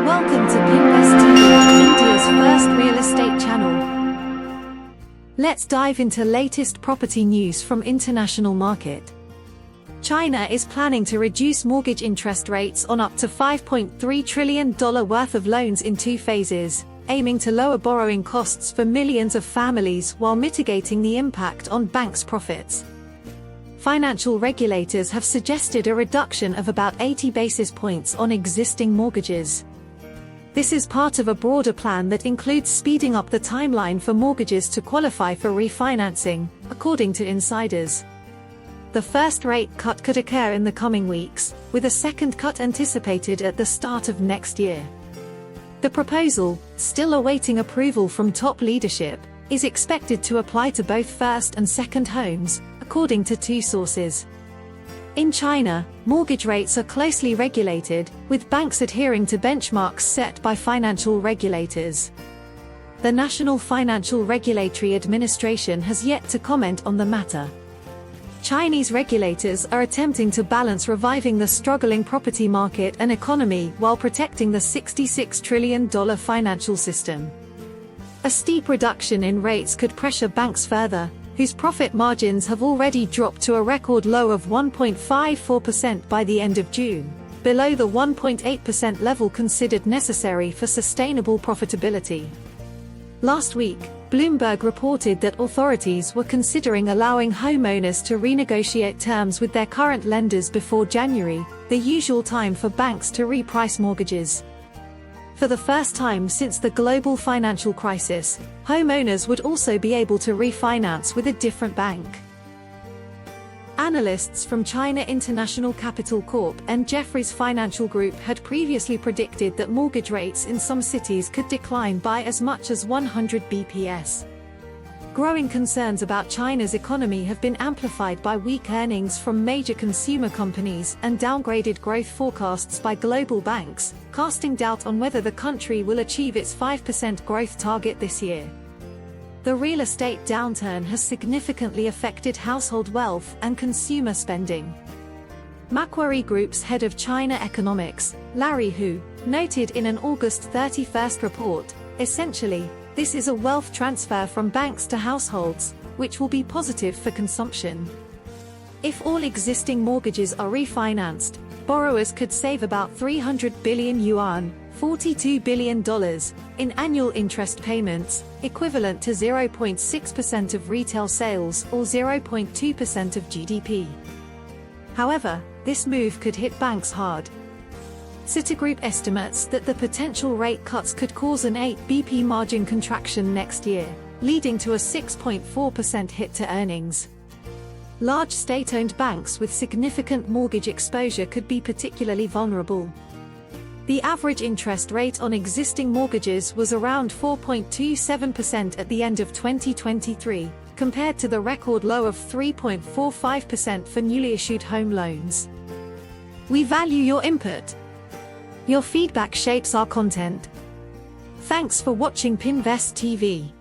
Welcome to Pinvest.TV, India's first real estate channel. Let's dive into latest property news from international market. China is planning to reduce mortgage interest rates on up to $5.3 trillion worth of loans in 2 phases, aiming to lower borrowing costs for millions of families while mitigating the impact on banks' profits. Financial regulators have suggested a reduction of about 80 basis points on existing mortgages. This is part of a broader plan that includes speeding up the timeline for mortgages to qualify for refinancing, according to insiders. The first rate cut could occur in the coming weeks, with a second cut anticipated at the start of next year. The proposal, still awaiting approval from top leadership, is expected to apply to both first and second homes, according to 2 sources. In China, mortgage rates are closely regulated, with banks adhering to benchmarks set by financial regulators. The National Financial Regulatory Administration has yet to comment on the matter. Chinese regulators are attempting to balance reviving the struggling property market and economy while protecting the $66 trillion financial system. A steep reduction in rates could pressure banks further, whose profit margins have already dropped to a record low of 1.54% by the end of June, below the 1.8% level considered necessary for sustainable profitability. Last week, Bloomberg reported that authorities were considering allowing homeowners to renegotiate terms with their current lenders before January, the usual time for banks to reprice mortgages. For the first time since the global financial crisis, homeowners would also be able to refinance with a different bank. Analysts from China International Capital Corp and Jefferies Financial Group had previously predicted that mortgage rates in some cities could decline by as much as 100 bps. Growing concerns about China's economy have been amplified by weak earnings from major consumer companies and downgraded growth forecasts by global banks, casting doubt on whether the country will achieve its 5% growth target this year. The real estate downturn has significantly affected household wealth and consumer spending. Macquarie Group's head of China economics, Larry Hu, noted in an August 31st report, essentially, this is a wealth transfer from banks to households, which will be positive for consumption. If all existing mortgages are refinanced, borrowers could save about 300 billion yuan, $42 billion, in annual interest payments, equivalent to 0.6% of retail sales or 0.2% of GDP. However, this move could hit banks hard. Citigroup estimates that the potential rate cuts could cause an 8 BP margin contraction next year, leading to a 6.4% hit to earnings. Large state-owned banks with significant mortgage exposure could be particularly vulnerable. The average interest rate on existing mortgages was around 4.27% at the end of 2023, compared to the record low of 3.45% for newly issued home loans. We value your input. Your feedback shapes our content. Thanks for watching Pinvest TV.